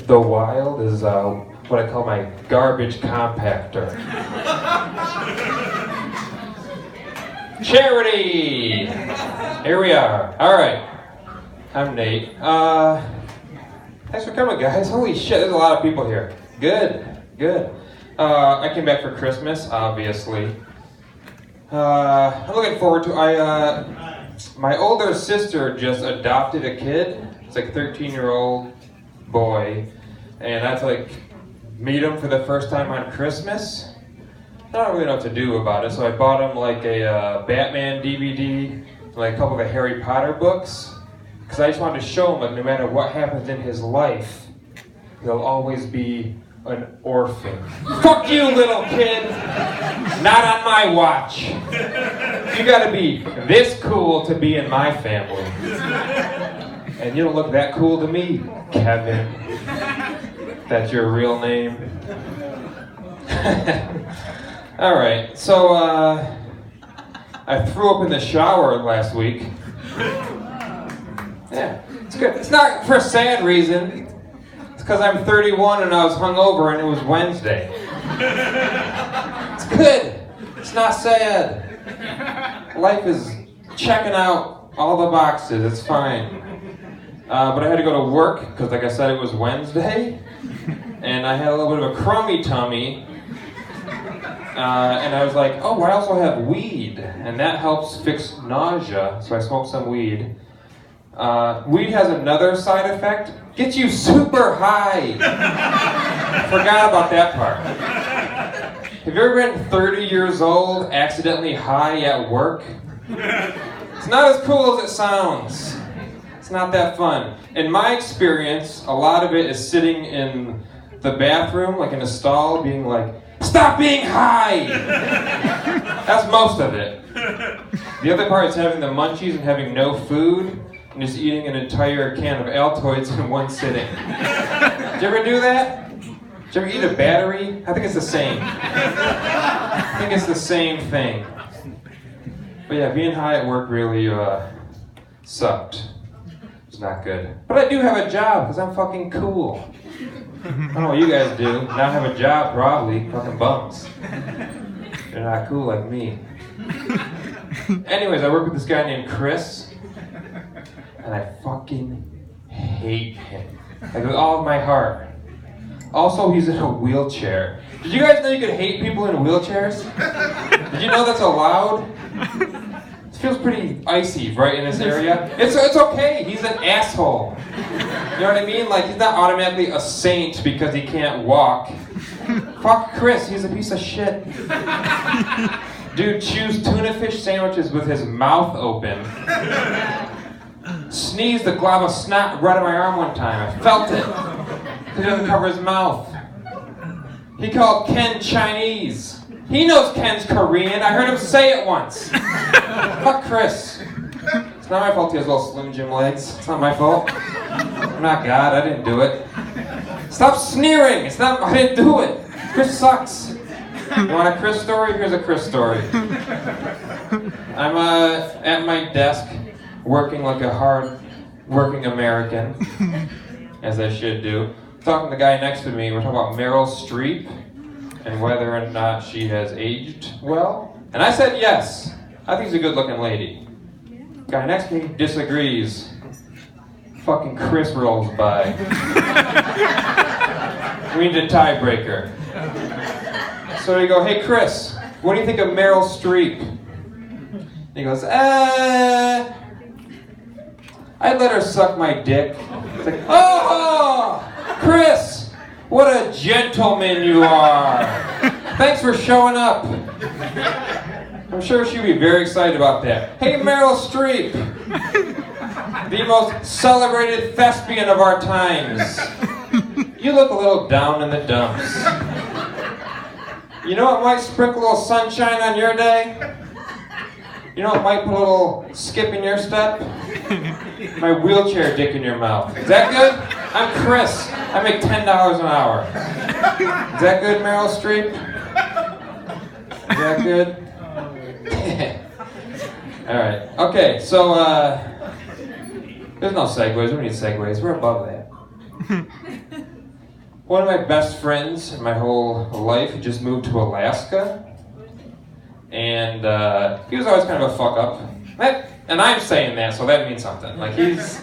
The Wild is what I call my garbage compactor. Charity! Here we are. All right. I'm Nate. Thanks for coming, guys. Holy shit, there's a lot of people here. Good. I came back for Christmas, obviously. I'm looking forward to. My older sister just adopted a kid. It's like a 13-year-old boy, and I have to like meet him for the first time on Christmas. I don't really know what to do about it, so I bought him like a Batman DVD, like a couple of the Harry Potter books, because I just wanted to show him like no matter what happens in his life, he'll always be an orphan. Fuck you, little kid! Not on my watch. You gotta be this cool to be in my family. And you don't look that cool to me, Kevin. That's your real name. Alright, so I threw up in the shower last week. Yeah, it's good. It's not for a sad reason. It's because I'm 31 and I was hungover and it was Wednesday. It's good. It's not sad. Life is checking out all the boxes. It's fine. But I had to go to work because, like I said, it was Wednesday. And I had a little bit of a crummy tummy. And I was like, oh, I also have weed. And that helps fix nausea. So I smoked some weed. Weed has another side effect. Gets you super high. Forgot about that part. Have you ever been 30 years old, accidentally high at work? It's not as cool as it sounds. It's not that fun. In my experience, a lot of it is sitting in the bathroom, like in a stall, being like, stop being high! That's most of it. The other part is having the munchies and having no food, and just eating an entire can of Altoids in one sitting. Did you ever do that? Did you ever eat a battery? I think it's the same. I think it's the same thing. But yeah, being high at work really sucked. It's not good. But I do have a job, because I'm fucking cool. I don't know what you guys do. Not have a job, probably. Fucking bums. You're not cool like me. Anyways, I work with this guy named Chris. And I fucking hate him. Like with all of my heart. Also, he's in a wheelchair. Did you guys know you could hate people in wheelchairs? Did you know that's allowed? It feels pretty icy right in this area. It's okay, he's an asshole. You know what I mean? Like, he's not automatically a saint because he can't walk. Fuck Chris, he's a piece of shit. Dude chews tuna fish sandwiches with his mouth open. Sneezed a glob of snot right on my arm one time. I felt it. He doesn't cover his mouth. He called Ken Chinese. He knows Ken's Korean. I heard him say it once. Fuck Chris. It's not my fault he has little Slim Jim legs. It's not my fault. I'm not God. I didn't do it. Stop sneering. It's not. I didn't do it. Chris sucks. You want a Chris story? Here's a Chris story. I'm at my desk working like a hard-working American, as I should do. Talking to the guy next to me, we're talking about Meryl Streep and whether or not she has aged well. And I said yes. I think she's a good-looking lady. Guy next to me disagrees. Fucking Chris rolls by. We need a tiebreaker. So we go, hey Chris, what do you think of Meryl Streep? And he goes, I'd let her suck my dick. It's like, oh, Chris, what a gentleman you are. Thanks for showing up. I'm sure she'd be very excited about that. Hey, Meryl Streep, the most celebrated thespian of our times. You look a little down in the dumps. You know what might sprinkle a little sunshine on your day? You know what might put a little skip in your step? My wheelchair dick in your mouth. Is that good? I'm Chris. I make $10 an hour. Is that good, Meryl Streep? Is that good? Alright. Okay, so There's no segues. We don't need segues. We're above that. One of my best friends in my whole life just moved to Alaska. And he was always kind of a fuck up. And I'm saying that, so that means something. Like, he's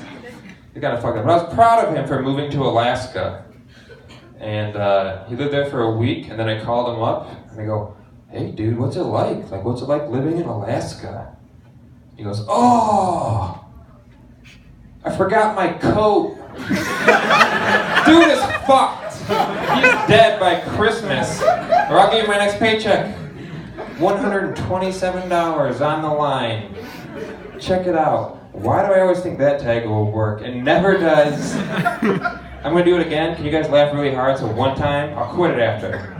kind of fucked up. But I was proud of him for moving to Alaska. And he lived there for a week, and then I called him up, and I go, hey, dude, what's it like? Like, what's it like living in Alaska? He goes, oh, I forgot my coat. Dude is fucked. He's dead by Christmas. Or I'll give you my next paycheck. $127 on the line. Check it out. Why do I always think that tag will work? It never does. I'm going to do it again. Can you guys laugh really hard? So one time, I'll quit it after.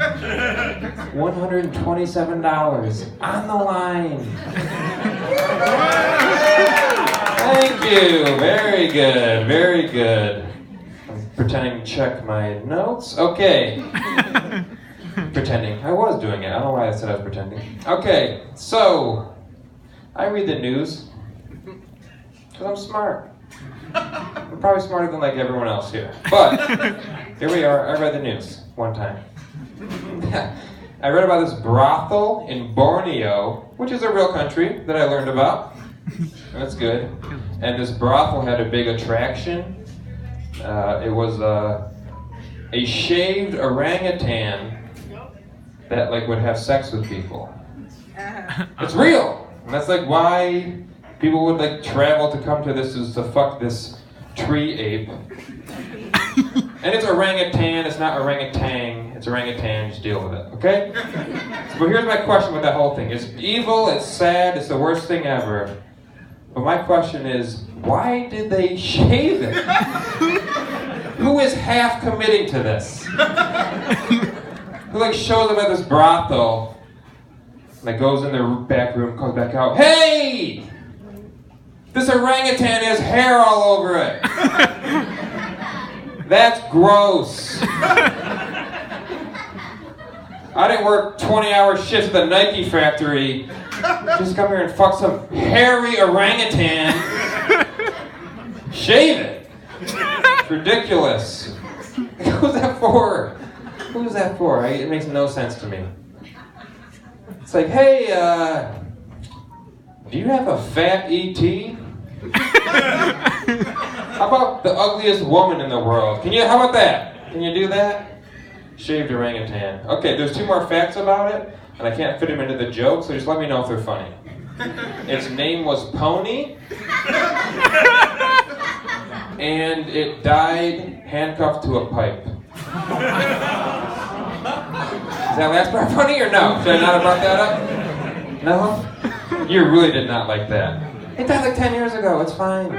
$127 on the line. Thank you. Very good. Very good. I'm pretending to check my notes. Okay. Pretending. I was doing it. I don't know why I said I was pretending. Okay, so I read the news because I'm smart. I'm probably smarter than like everyone else here. But here we are. I read the news one time. I read about this brothel in Borneo, which is a real country that I learned about. That's good. And this brothel had a big attraction. It was a shaved orangutan that like would have sex with people. It's real. And that's like why people would like travel to come to this, is to fuck this tree ape. And it's orangutan, it's not orangutan, it's orangutan, just deal with it, okay? But here's my question with that whole thing. It's evil, it's sad, it's the worst thing ever. But my question is, why did they shave it? Who is half committing to this? Who like shows up at this brothel, like goes in the back room, comes back out, hey! This orangutan has hair all over it. That's gross. I didn't work 20-hour shifts at the Nike factory. Just come here and fuck some hairy orangutan. Shave it. It's ridiculous. Who's that for? Who's that for? It makes no sense to me. It's like, hey, do you have a fat ET? How about the ugliest woman in the world? How about that? Can you do that? Shaved orangutan. Okay, there's 2 more facts about it, and I can't fit them into the joke, so just let me know if they're funny. Its name was Pony, and it died handcuffed to a pipe. Is that last part funny or no? Should I not have brought that up? No? You really did not like that. It died like 10 years ago, it's fine.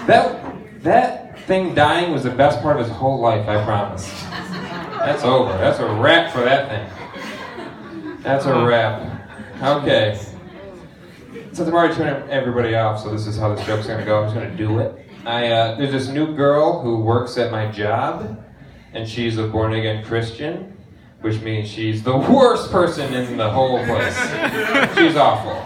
That thing dying was the best part of his whole life, I promise. That's over. That's a wrap for that thing. That's a wrap. Okay. Since I'm already turning everybody off, so this is how this joke's gonna go, I'm just gonna do it. There's this new girl who works at my job, and she's a born-again Christian, which means she's the worst person in the whole place. She's awful.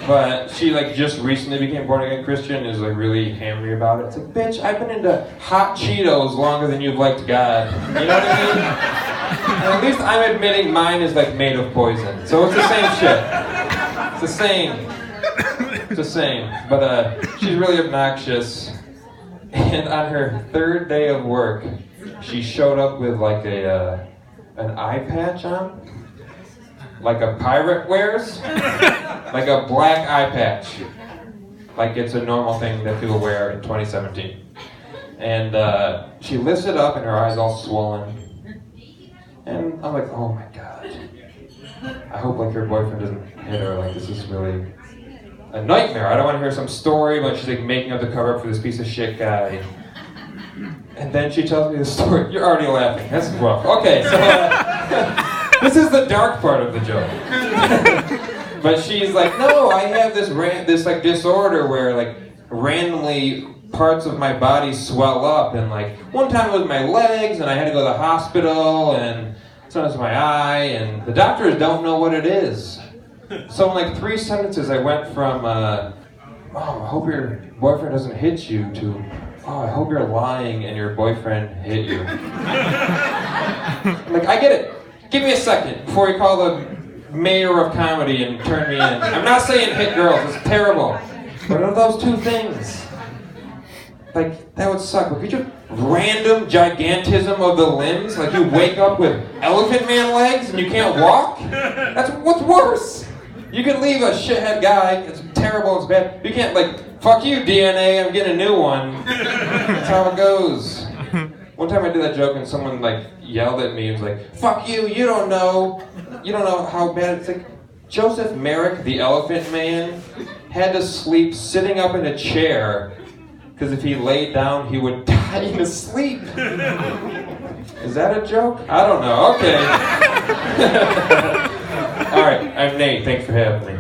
But she like just recently became born-again Christian and is like really hammery about it. It's like, bitch, I've been into hot Cheetos longer than you've liked God. You know what I mean? And at least I'm admitting mine is like made of poison. So it's the same shit. It's the same. It's the same. But she's really obnoxious. And on her 3rd day of work, she showed up with like an eye patch on. Like a pirate wears. Like a black eye patch. Like it's a normal thing that people wear in 2017. And she lifts it up and her eye's all swollen. And I'm like, oh my God. I hope like her boyfriend doesn't hit her. Like this is really a nightmare. I don't want to hear some story about she's like making up the cover up for this piece of shit guy. And then she tells me the story. You're already laughing. That's rough. Okay, so this is the dark part of the joke. But she's like, no, I have this like disorder where like randomly parts of my body swell up, and like one time it was my legs, and I had to go to the hospital, and sometimes my eye, and the doctors don't know what it is. So in like 3 sentences, I went from, I hope you're boyfriend doesn't hit you to, oh, I hope you're lying and your boyfriend hit you. Like, I get it. Give me a second before you call the mayor of comedy and turn me in. I'm not saying hit girls, it's terrible. But of those two things, like, that would suck. But could you random gigantism of the limbs? Like, you wake up with elephant man legs and you can't walk? That's what's worse. You can leave a shithead guy, it's terrible, it's bad. You can't, like, fuck you, DNA, I'm getting a new one. That's how it goes. One time I did that joke and someone, like, yelled at me and was like, fuck you, you don't know how bad it's like. Joseph Merrick, the elephant man, had to sleep sitting up in a chair because if he laid down, he would die in his sleep. Is that a joke? I don't know. Okay. All right, I'm Nate. Thanks for having me.